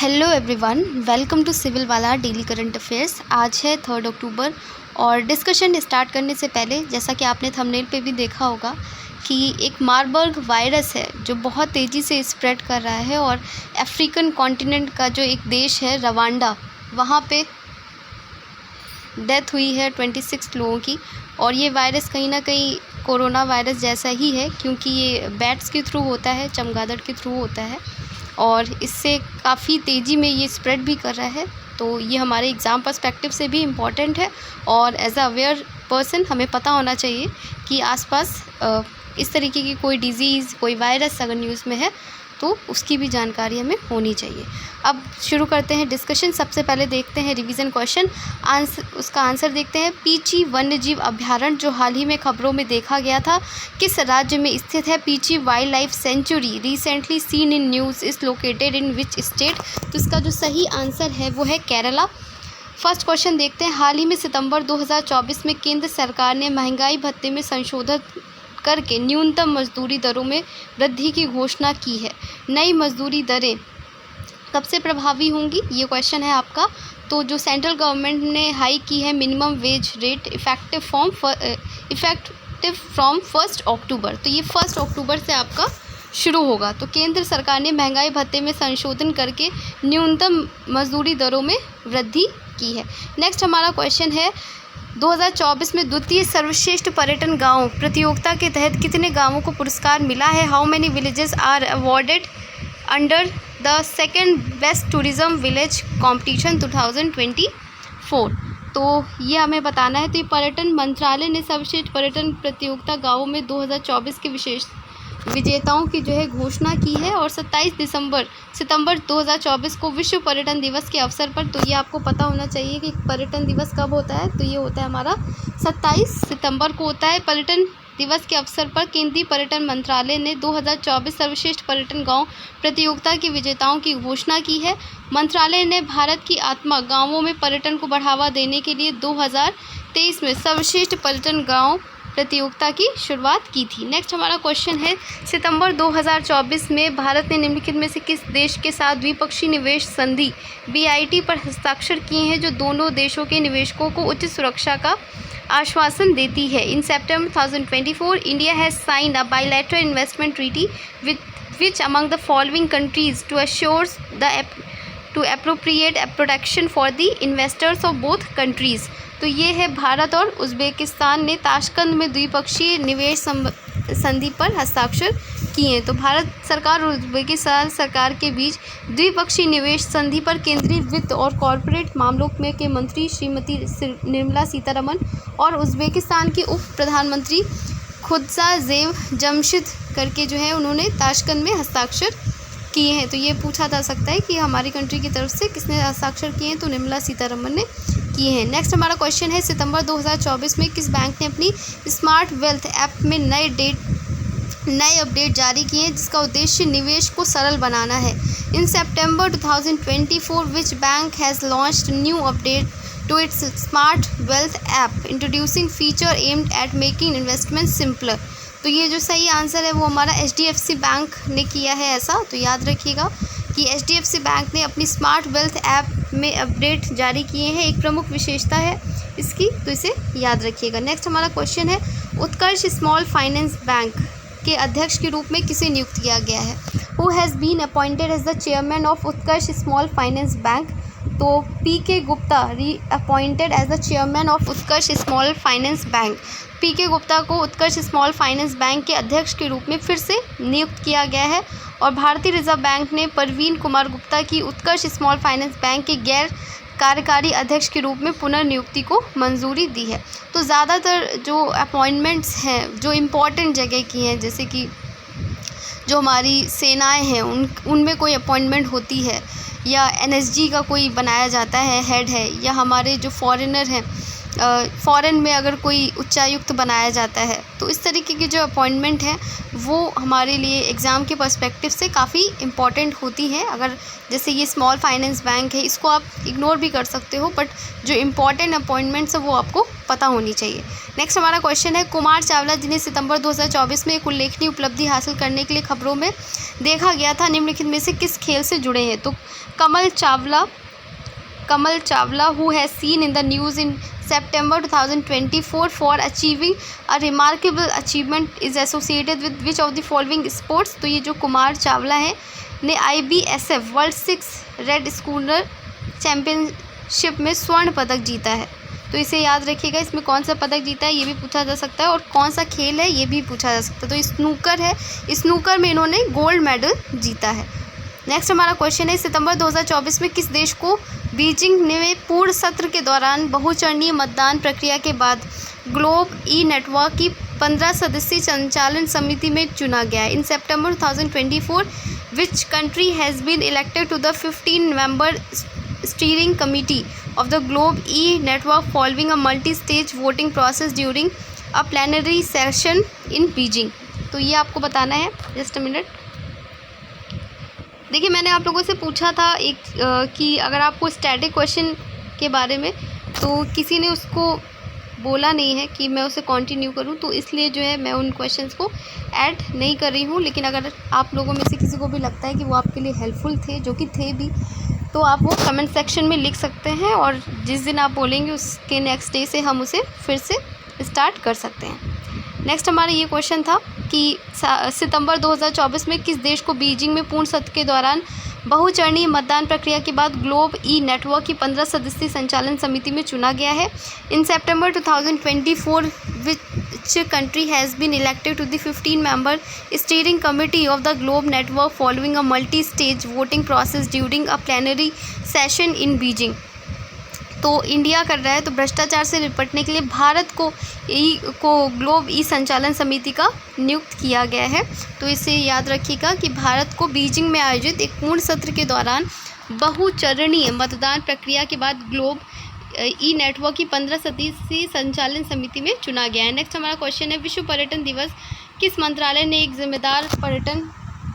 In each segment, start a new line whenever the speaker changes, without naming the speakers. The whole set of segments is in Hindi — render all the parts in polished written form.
Hello everyone, welcome to civil वाला डेली करंट अफेयर्स। आज है 3 अक्टूबर और डिस्कशन स्टार्ट करने से पहले जैसा कि आपने थंबनेल पे भी देखा होगा कि एक मार्बर्ग वायरस है जो बहुत तेज़ी से स्प्रेड कर रहा है और अफ्रीकन कॉन्टिनेंट का जो एक देश है रवांडा, वहाँ पे डेथ हुई है 26 लोगों की। और ये वायरस कहीं ना कहीं कोरोना वायरस जैसा ही है क्योंकि ये बैट्स के थ्रू होता है, चमगादड़ के थ्रू होता है और इससे काफ़ी तेज़ी में ये स्प्रेड भी कर रहा है। तो ये हमारे एग्ज़ाम पर्सपेक्टिव से भी इम्पॉर्टेंट है और एज अ अवेयर पर्सन हमें पता होना चाहिए कि आसपास इस तरीके की कोई डिज़ीज़, कोई वायरस अगर न्यूज़ में है तो उसकी भी जानकारी हमें होनी चाहिए। अब शुरू करते हैं डिस्कशन। सबसे पहले देखते हैं रिवीजन क्वेश्चन, उसका आंसर देखते हैं। पीची वन्यजीव अभ्यारण्य जो हाल ही में खबरों में देखा गया था, किस राज्य में स्थित है? Peechi wild life sanctuary recently seen in news is located in which state? तो इसका जो सही आंसर है वो है केरला। फर्स्ट क्वेश्चन देखते हैं। हाल ही में सितंबर 2024 में केंद्र सरकार ने महंगाई भत्ते में संशोधन करके न्यूनतम मजदूरी दरों में वृद्धि की घोषणा की है। नई मजदूरी दरें कब से प्रभावी होंगी, ये क्वेश्चन है आपका। तो जो सेंट्रल गवर्नमेंट ने हाइक की है minimum wage rate effective from 1 अक्टूबर, तो ये 1 अक्टूबर से आपका शुरू होगा। तो केंद्र सरकार ने महंगाई भत्ते में संशोधन करके न्यूनतम मजदूरी दरों में वृद्धि की है। नेक्स्ट हमारा क्वेश्चन है 2024 में द्वितीय सर्वश्रेष्ठ पर्यटन गांव प्रतियोगिता के तहत कितने गांवों को पुरस्कार मिला है? How many villages are awarded under the second best tourism village competition 2024? तो ये हमें बताना है। तो ये पर्यटन मंत्रालय ने सर्वश्रेष्ठ पर्यटन प्रतियोगिता गांवों में 2024 के विशेष विजेताओं की जो है घोषणा की है और 27 सितंबर 2024 को विश्व पर्यटन दिवस के अवसर पर, तो ये आपको पता होना चाहिए कि पर्यटन दिवस कब होता है। तो ये होता है हमारा 27 सितंबर को होता है। पर्यटन दिवस के अवसर पर केंद्रीय पर्यटन मंत्रालय ने 2024 सर्वश्रेष्ठ पर्यटन गांव प्रतियोगिता के विजेताओं की घोषणा की है। मंत्रालय ने भारत की आत्मा गांवों में पर्यटन को बढ़ावा देने के लिए 2023 में सर्वश्रेष्ठ पर्यटन गांव प्रतियोगिता की शुरुआत की थी। नेक्स्ट हमारा क्वेश्चन है सितंबर 2024 में भारत ने निम्नलिखित में से किस देश के साथ द्विपक्षीय निवेश संधि BIT पर हस्ताक्षर किए हैं जो दोनों देशों के निवेशकों को उचित सुरक्षा का आश्वासन देती है? In September 2024 India has signed a bilateral investment treaty which among the following countries to assures to appropriate protection for the investors of both countries. तो ये है भारत और उज़्बेकिस्तान ने ताशकंद में द्विपक्षीय निवेश संधि पर हस्ताक्षर किए हैं। तो भारत सरकार और उज़्बेकिस्तान सरकार के बीच द्विपक्षीय निवेश संधि पर केंद्रीय वित्त और कॉरपोरेट मामलों में के मंत्री श्रीमती निर्मला सीतारमन और उज़्बेकिस्तान के उप प्रधानमंत्री खुर्साजेव जमशिद करके जो है उन्होंने ताशकंद में हस्ताक्षर किए हैं। तो ये पूछा जा सकता है कि हमारी कंट्री की तरफ से किसने हस्ताक्षर किए हैं, तो निर्मला सीतारमन ने किए हैं। नेक्स्ट हमारा क्वेश्चन है सितंबर 2024 में किस बैंक ने अपनी स्मार्ट वेल्थ ऐप में नए अपडेट जारी किए हैं जिसका उद्देश्य निवेश को सरल बनाना है? In September 2024 which bank has launched new update to its smart wealth app introducing feature aimed at making investment simpler? तो ये जो सही आंसर है वो हमारा HDFC बैंक ने किया है ऐसा। तो याद रखिएगा कि HDFC बैंक ने अपनी स्मार्ट वेल्थ ऐप में अपडेट जारी किए हैं, एक प्रमुख विशेषता है इसकी, तो इसे याद रखिएगा। नेक्स्ट हमारा क्वेश्चन है उत्कर्ष स्मॉल फाइनेंस बैंक के अध्यक्ष के रूप में किसे नियुक्त किया गया है? Who has been appointed as the chairman of Utkarsh small finance bank? तो PK Gupta reappointed as the chairman of Utkarsh small finance bank. PK Gupta को उत्कर्ष स्मॉल फाइनेंस बैंक के अध्यक्ष के रूप में फिर से नियुक्त किया गया है और भारतीय रिजर्व बैंक ने परवीन कुमार गुप्ता की उत्कर्ष स्मॉल फाइनेंस बैंक के गैर कार्यकारी अध्यक्ष के रूप में पुनर्नियुक्ति को मंजूरी दी है। तो ज़्यादातर जो अपॉइंटमेंट्स हैं जो इम्पोर्टेंट जगह की हैं, जैसे कि जो हमारी सेनाएं हैं उनमें कोई अपॉइंटमेंट होती है या NSG का कोई बनाया जाता है, हेड है, या हमारे जो फॉरेनर हैं फ़ॉरेन में अगर कोई उच्चायुक्त बनाया जाता है, तो इस तरीके की जो अपॉइंटमेंट है वो हमारे लिए एग्ज़ाम के पर्सपेक्टिव से काफ़ी इम्पॉर्टेंट होती है। अगर जैसे ये स्मॉल फाइनेंस बैंक है, इसको आप इग्नोर भी कर सकते हो, बट जो इम्पॉर्टेंट अपॉइंटमेंट्स है वो आपको पता होनी चाहिए। नेक्स्ट हमारा क्वेश्चन है, कुमार चावला जिन्हें सितंबर 2024 में एक उल्लेखनीय उपलब्धि हासिल करने के लिए खबरों में देखा गया था, निम्नलिखित में से किस खेल से जुड़े हैं? तो कमल Chawla who has seen in the news in September 2024 for achieving a remarkable achievement is associated with which of the following sports? तो ये जो कुमार चावला है ने IBSF world 6 red schooner championship में स्वर्ण पदक जीता है। तो इसे याद रखिएगा, इसमें कौन सा पदक जीता है ये भी पूछा जा सकता है, और कौन सा खेल है ये भी पूछा जा सकता है। तो स्नूकर है, स्नूकर में इन्होंने गोल्ड मेडल जीता है। नेक्स्ट हमारा क्वेश्चन है, सितंबर 2024 में किस देश को बीजिंग में पूर्ण सत्र के दौरान बहुचरणीय मतदान प्रक्रिया के बाद ग्लोब ई नेटवर्क की 15 सदस्यीय संचालन समिति में चुना गया है? In September 2024 which country has been elected to the 15 member steering committee of the Globe E network following a multi-stage voting process during a plenary session in Beijing? तो ये आपको बताना है। Just a minute. देखिए, मैंने आप लोगों से पूछा था कि अगर आपको स्टैटिक क्वेश्चन के बारे में, तो किसी ने उसको बोला नहीं है कि मैं उसे कंटिन्यू करूं, तो इसलिए जो है मैं उन क्वेश्चंस को ऐड नहीं कर रही हूं। लेकिन अगर आप लोगों में से किसी को भी लगता है कि वो आपके लिए हेल्पफुल थे, जो कि थे भी, तो आप वो कमेंट सेक्शन में लिख सकते हैं, और जिस दिन आप बोलेंगे उसके नेक्स्ट डे से हम उसे फिर से स्टार्ट कर सकते हैं। नेक्स्ट हमारा ये क्वेश्चन था कि सितंबर 2024 में किस देश को बीजिंग में पूर्ण सत्र के दौरान बहुचरणीय मतदान प्रक्रिया के बाद ग्लोब ई नेटवर्क की 15 सदस्यीय संचालन समिति में चुना गया है? In September 2024 which country has been elected to the 15 member steering committee of the Globe network following a multi stage voting process during a plenary session in Beijing? तो इंडिया कर रहा है। तो भ्रष्टाचार से निपटने के लिए भारत को ग्लोब ई संचालन समिति का नियुक्त किया गया है। तो इसे याद रखिएगा कि भारत को बीजिंग में आयोजित एक पूर्ण सत्र के दौरान बहुचरणीय मतदान प्रक्रिया के बाद ग्लोब ई नेटवर्क की 15 सदस्यीय संचालन समिति में चुना गया है। नेक्स्ट हमारा क्वेश्चन है, विश्व पर्यटन दिवस किस मंत्रालय ने एक जिम्मेदार पर्यटन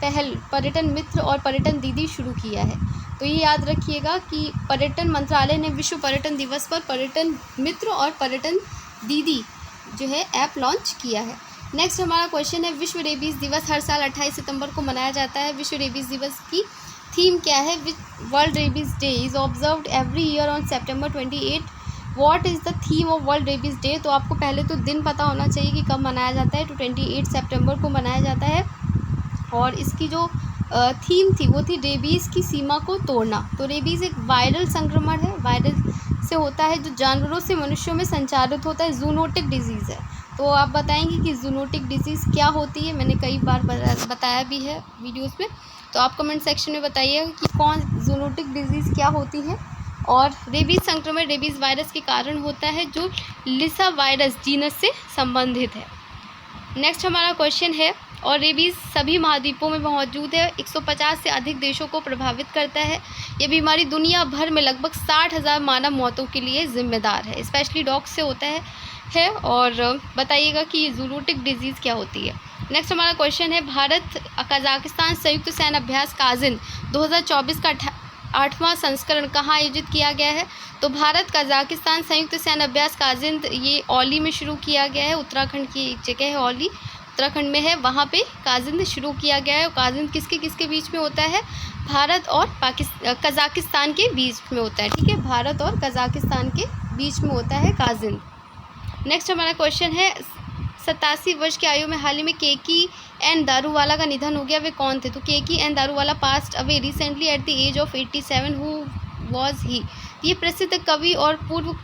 पहल, पर्यटन मित्र और पर्यटन दीदी शुरू किया है? तो ये याद रखिएगा कि पर्यटन मंत्रालय ने विश्व पर्यटन दिवस पर पर्यटन मित्र और पर्यटन दीदी जो है ऐप लॉन्च किया है। नेक्स्ट हमारा क्वेश्चन है, विश्व रेबीज़ दिवस हर साल 28 सितंबर को मनाया जाता है। विश्व रेबीज़ दिवस की थीम क्या है? World rabies day is observed every year on September 28। What is the theme of world rabies day? तो आपको पहले तो दिन पता होना चाहिए कि कब मनाया जाता है। तो 28 सितंबर को मनाया जाता है, और इसकी जो थीम थी वो थी रेबीज़ की सीमा को तोड़ना। तो रेबीज़ एक वायरल संक्रमण है, वायरस से होता है, जो जानवरों से मनुष्यों में संचारित होता है, जूनोटिक डिजीज़ है। तो आप बताएंगे कि जूनोटिक डिजीज़ क्या होती है? मैंने कई बार बताया भी है वीडियोस में, तो आप कमेंट सेक्शन में बताइएगा कि कौन जूनोटिक डिजीज़ क्या होती है। और रेबीज़ संक्रमण रेबीज़ वायरस के कारण होता है, जो लिसा वायरस जीनस से संबंधित है। नेक्स्ट हमारा क्वेश्चन है, और रेबीज़ सभी महाद्वीपों में मौजूद है, 150 से अधिक देशों को प्रभावित करता है। ये बीमारी दुनिया भर में लगभग 60,000 मानव मौतों के लिए जिम्मेदार है, स्पेशली डॉग्स से होता है। और बताइएगा कि ये जूनोटिक डिजीज़ क्या होती है। नेक्स्ट हमारा क्वेश्चन है, भारत कजाकिस्तान संयुक्त सैन्य अभ्यास काजिन 2024 का 8वां संस्करण कहाँ आयोजित किया गया है? तो भारत कजाकिस्तान संयुक्त सैन्य अभ्यास काजिन ये औली में शुरू किया गया है। उत्तराखंड की एक जगह है औली, उत्तराखंड में है, वहाँ पे काजिंद शुरू किया गया है। और काजिंद किसके किसके बीच में होता है? भारत और कजाकिस्तान के बीच में होता है। ठीक है, भारत और कजाकिस्तान के बीच में होता है काजिंद। नेक्स्ट हमारा क्वेश्चन है, 87 वर्ष की आयु में हाल ही में KK दारूवाला का निधन हो गया, वे कौन थे? तो KK Daruwalla passed away recently at the age of 87। Who was he? ये प्रसिद्ध कवि और पूर्व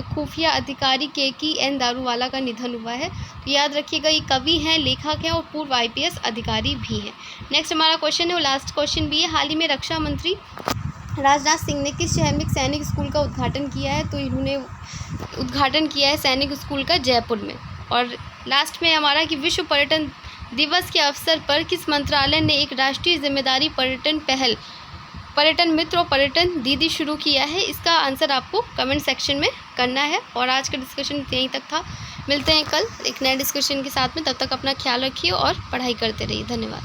खुफिया अधिकारी KK दारूवाला का निधन हुआ है। तो याद रखिएगा, ये कवि हैं, लेखक हैं और पूर्व IPS अधिकारी भी हैं। नेक्स्ट हमारा क्वेश्चन है, वो लास्ट क्वेश्चन भी है, हाल ही में रक्षा मंत्री राजनाथ सिंह ने किस शहर में सैनिक स्कूल का उद्घाटन किया है? तो इन्होंने उद्घाटन किया है सैनिक स्कूल का जयपुर में। और लास्ट में हमारा कि विश्व पर्यटन दिवस के अवसर पर किस मंत्रालय ने एक राष्ट्रीय जिम्मेदारी पर्यटन पहल पर्यटन मित्र और पर्यटन दीदी शुरू किया है? इसका आंसर आपको कमेंट सेक्शन में करना है। और आज का डिस्कशन यहीं तक था। मिलते हैं कल एक नए डिस्कशन के साथ में। तब तक अपना ख्याल रखिए और पढ़ाई करते रहिए। धन्यवाद।